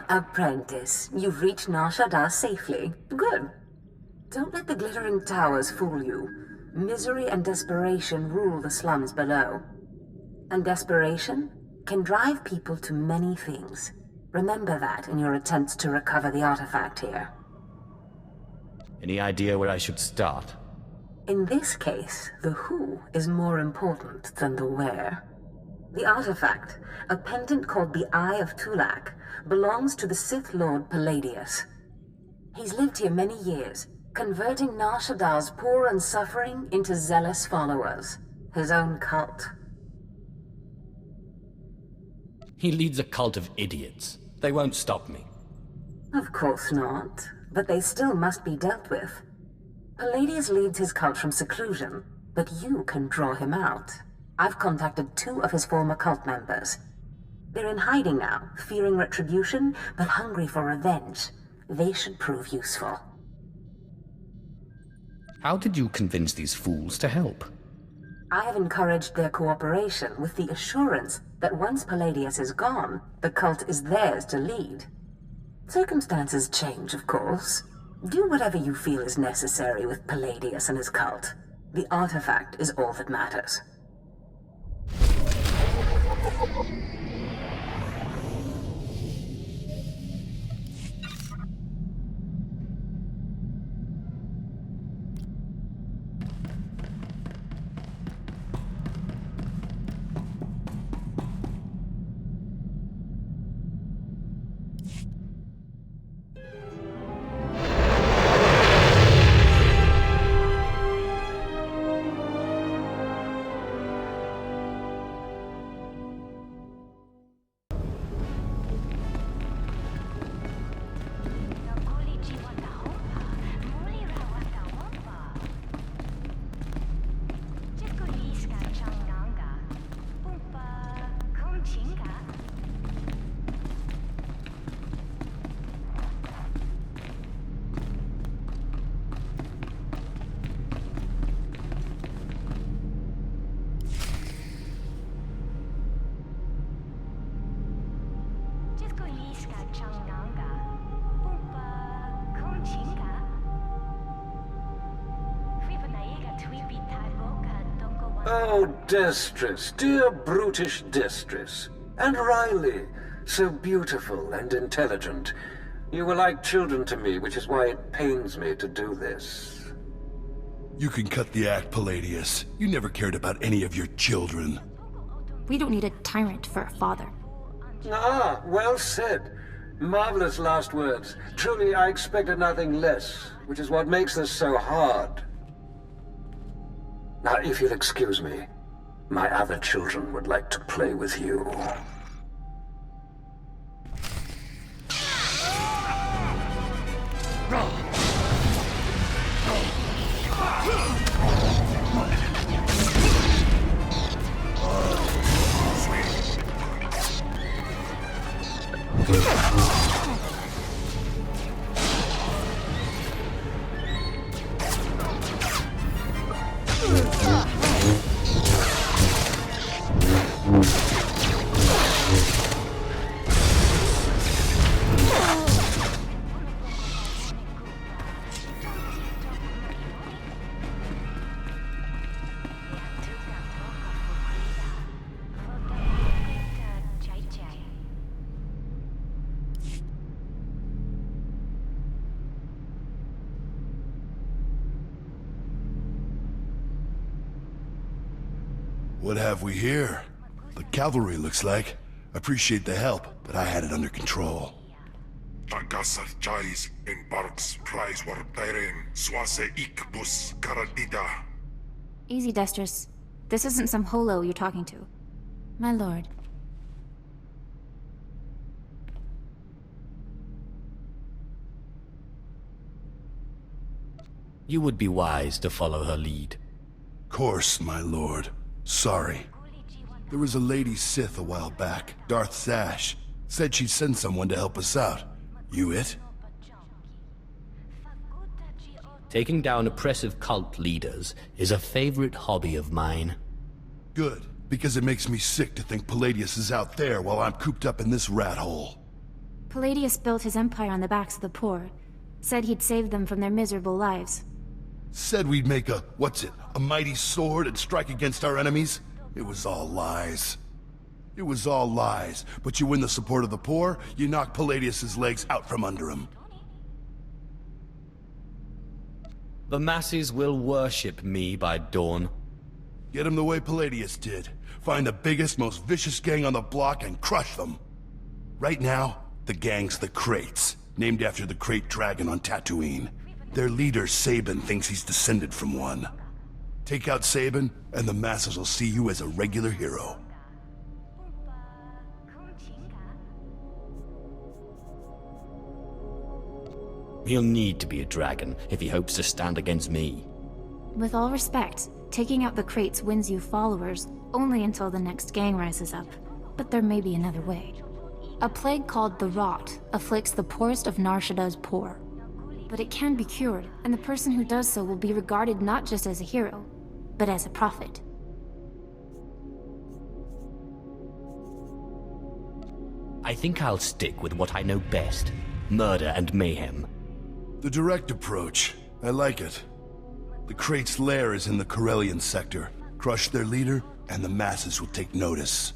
Apprentice, you've reached Nar Shaddaa safely. Good. Don't let the glittering towers fool you. Misery and desperation rule the slums below. And desperation can drive people to many things. Remember that in your attempts to recover the artifact here. Any idea where I should start? In this case, the who is more important than the where. The artifact, a pendant called the Eye of Tulak, belongs to the Sith Lord Paladius. He's lived here many years, converting Nar Shaddaa's poor and suffering into zealous followers. His own cult. He leads a cult of idiots. They won't stop me. Of course not, but they still must be dealt with. Paladius leads his cult from seclusion, but you can draw him out. I've contacted 2 of his former cult members. They're in hiding now, fearing retribution, but hungry for revenge. They should prove useful. How did you convince these fools to help? I have encouraged their cooperation with the assurance that once Paladius is gone, the cult is theirs to lead. Circumstances change, of course. Do whatever you feel is necessary with Paladius and his cult. The artifact is all that matters. Oh, Destress, dear brutish Destress. And Riley, so beautiful and intelligent. You were like children to me, which is why it pains me to do this. You can cut the act, Paladius. You never cared about any of your children. We don't need a tyrant for a father. Ah, well said. Marvelous last words. Truly, I expected nothing less, which is what makes this so hard. Now, if you'll excuse me, my other children would like to play with you. What have we here? The cavalry, looks like. Appreciate the help, but I had it under control. Easy, Destress. This isn't some holo you're talking to. My lord. You would be wise to follow her lead. Course, my lord. Sorry. There was a lady Sith a while back, Darth Sash. Said she'd send someone to help us out. You it? Taking down oppressive cult leaders is a favorite hobby of mine. Good, because it makes me sick to think Paladius is out there while I'm cooped up in this rat hole. Paladius built his empire on the backs of the poor. Said he'd save them from their miserable lives. Said we'd make a mighty sword and strike against our enemies? It was all lies. It was all lies, but you win the support of the poor, you knock Paladius's legs out from under him. The masses will worship me by dawn. Get him the way Paladius did. Find the biggest, most vicious gang on the block and crush them. Right now, the gang's the Crates, named after the Crate Dragon on Tatooine. Their leader, Sabin, thinks he's descended from one. Take out Sabin, and the masses will see you as a regular hero. He'll need to be a dragon if he hopes to stand against me. With all respect, taking out the crates wins you followers only until the next gang rises up. But there may be another way. A plague called the Rot afflicts the poorest of Nar Shaddaa's poor. But it can be cured, and the person who does so will be regarded not just as a hero, but as a prophet. I think I'll stick with what I know best. Murder and mayhem. The direct approach. I like it. The Crate's lair is in the Corellian sector. Crush their leader, and the masses will take notice.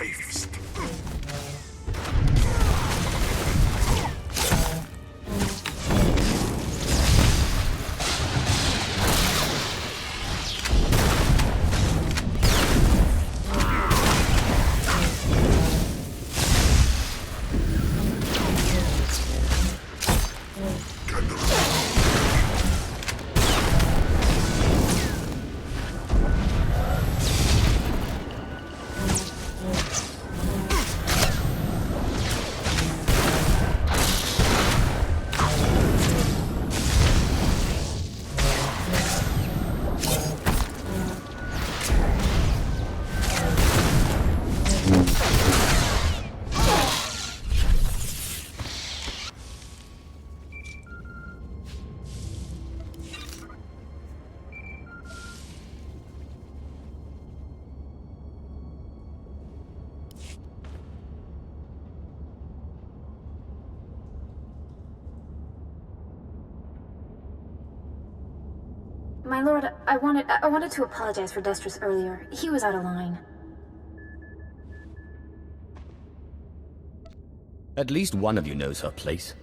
Christ. My lord, I wanted to apologize for Destris earlier. He was out of line. At least one of you knows her place.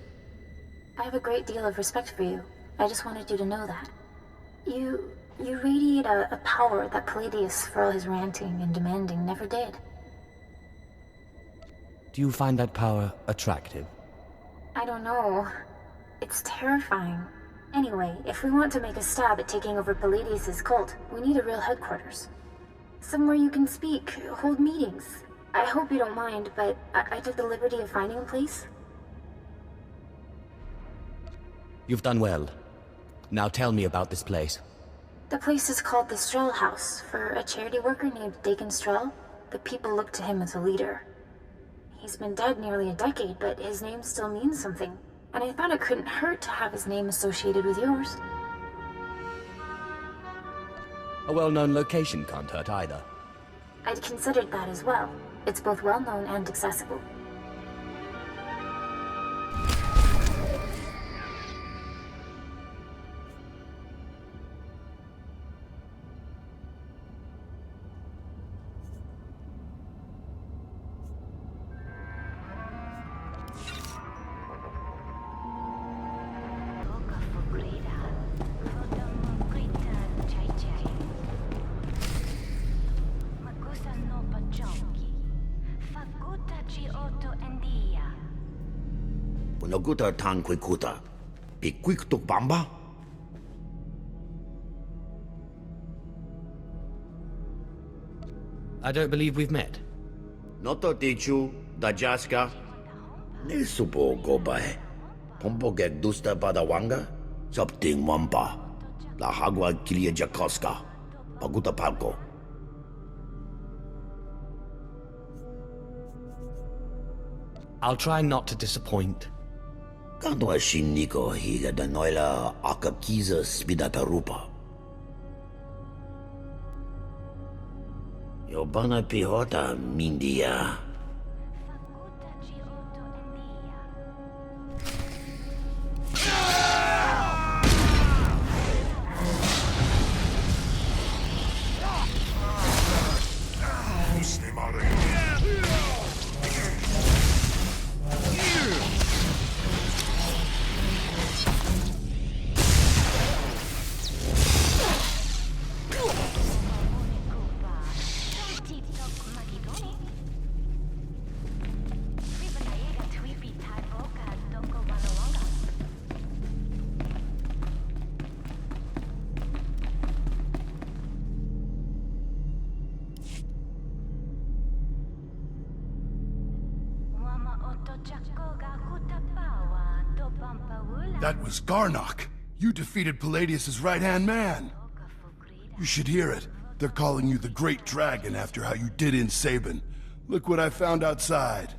I have a great deal of respect for you. I just wanted you to know that. You radiate a power that Paladius, for all his ranting and demanding, never did. Do you find that power attractive? I don't know. It's terrifying. Anyway, if we want to make a stab at taking over Paladius' cult, we need a real headquarters. Somewhere you can speak, hold meetings. I hope you don't mind, but I took the liberty of finding a place. You've done well. Now tell me about this place. The place is called the Strel House, for a charity worker named Dakin Strel. The people look to him as a leader. He's been dead nearly a decade, but his name still means something. And I thought it couldn't hurt to have his name associated with yours. A well-known location can't hurt either. I'd considered that as well. It's both well-known and accessible. Naguta tanquikuta, piquictuk bamba? I don't believe we've met. Noto tichu, dajaska, nisupo gobae, pompogek dusta badawanga, sabting wampa, la hagwa kilia jakoska, paguta palco. I'll try not to disappoint. Kanto shiniko higa da noila akakiza spidatarupa. Yobana pihota mindia. That was Garnock. You defeated Paladius' right-hand man. You should hear it. They're calling you the Great Dragon after how you did in Sabin. Look what I found outside.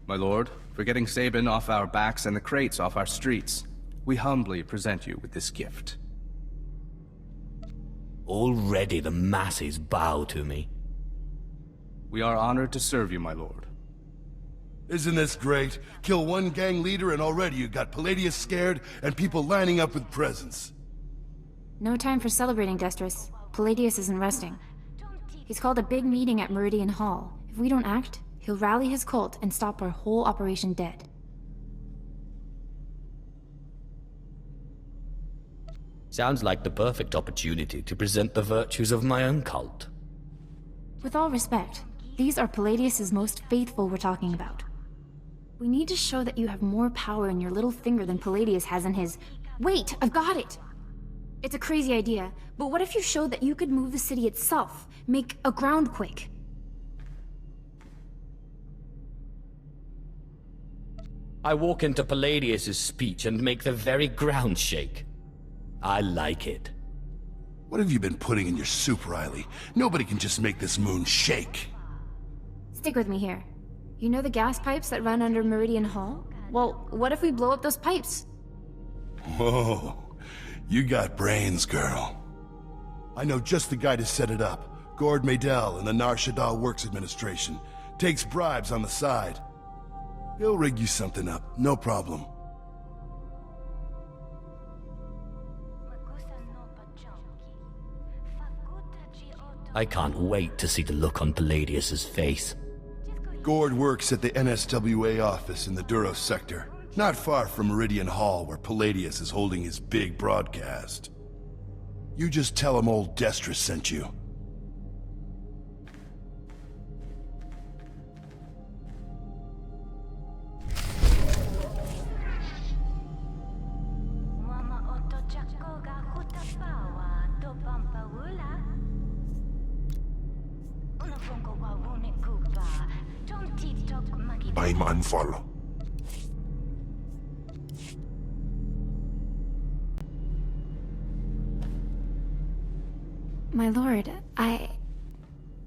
My lord, for getting Sabin off our backs and the crates off our streets, we humbly present you with this gift. Already the masses bow to me. We are honored to serve you, my lord. Isn't this great? Kill one gang leader and already you got Paladius scared and people lining up with presents. No time for celebrating, Destris. Paladius isn't resting. He's called a big meeting at Meridian Hall. If we don't act, he'll rally his cult and stop our whole operation dead. Sounds like the perfect opportunity to present the virtues of my own cult. With all respect, these are Paladius's most faithful we're talking about. We need to show that you have more power in your little finger than Paladius has in his... Wait, I've got it! It's a crazy idea, but what if you showed that you could move the city itself? Make a groundquake? I walk into Paladius's speech and make the very ground shake. I like it. What have you been putting in your soup, Riley? Nobody can just make this moon shake. Stick with me here. You know the gas pipes that run under Meridian Hall? Well, what if we blow up those pipes? Whoa, you got brains, girl. I know just the guy to set it up. Gord Maydell in the Nar Shaddaa Works Administration. Takes bribes on the side. He'll rig you something up, no problem. I can't wait to see the look on Paladius's face. Gord works at the NSWA office in the Duros sector, not far from Meridian Hall where Paladius is holding his big broadcast. You just tell him old Destra sent you. I'm unfollow. My lord,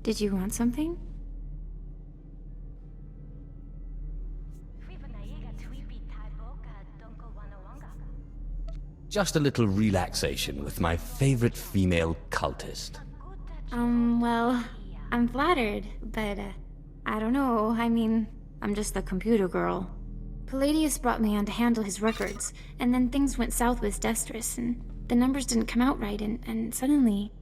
Did you want something? Just a little relaxation with my favorite female cultist. Well, I'm flattered, but, I don't know, I mean, I'm just the computer girl. Paladius brought me on to handle his records, and then things went south with Destris, and the numbers didn't come out right, and suddenly...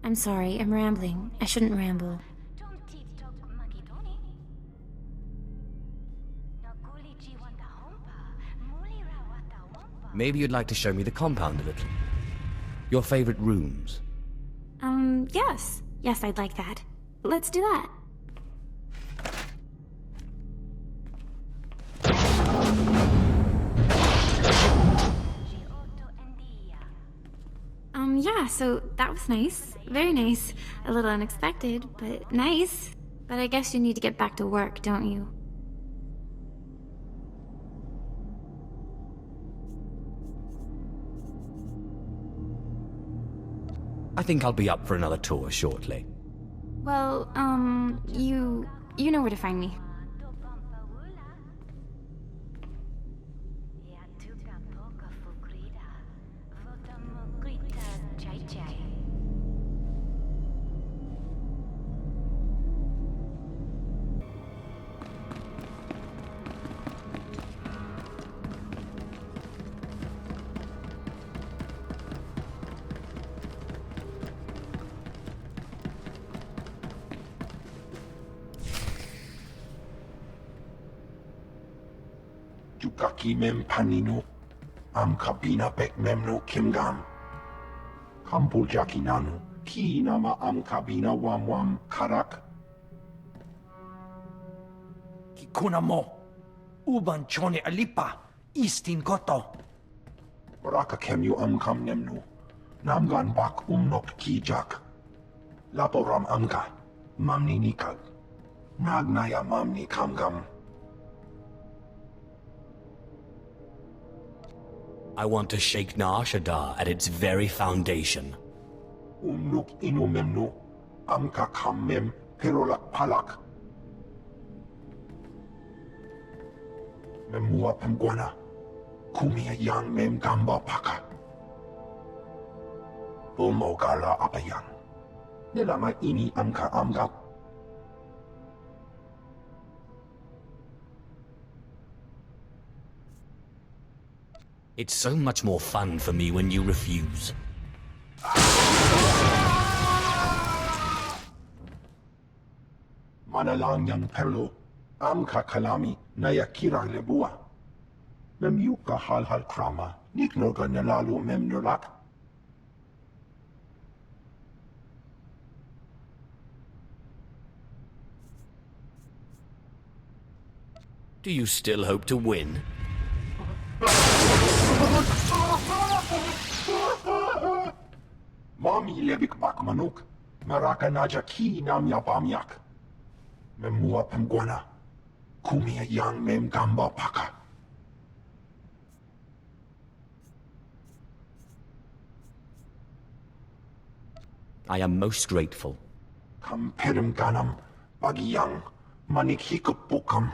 I'm sorry, I'm rambling. I shouldn't ramble. Maybe you'd like to show me the compound a little. Your favorite rooms. Yes. Yes, I'd like that. Let's do that. Yeah, so that was nice. Very nice. A little unexpected, but nice. But I guess you need to get back to work, don't you? I think I'll be up for another tour shortly. Well, you know where to find me. Jukaki mem panino, am kabina pek memno kimgam. Kampul jakinanu, ki nama am kabina wam karak. Kikuna mo, uban chone alipa, istin koto. Baraka kemyu am kam nemnu, namgan bak umnok kijak. Laporam amga, mamni nikag. Nagnaya mamni kamgam. I want to shake Nar Shaddaa at its very foundation. Umnuk inu memnu, amka kam mem, perolak palak. Memua pemguana, kumia yang mem gamba paka. Bumogala apayan. Nelama ini amka amgap. It's so much more fun for me when you refuse. Manalang yang perlo. Am ka kalami na yakira lebua. Mem yuka hal krama. Nikno ka nalalu mem nulak. Do you still hope to win? Mami lebik bak manuk. Maraka naja ki nam yapamyak. Memua pemguana. Kumia yang mem gamba paka. I am most grateful. Kam pedem ganam. Bagi yang manik hikupukam.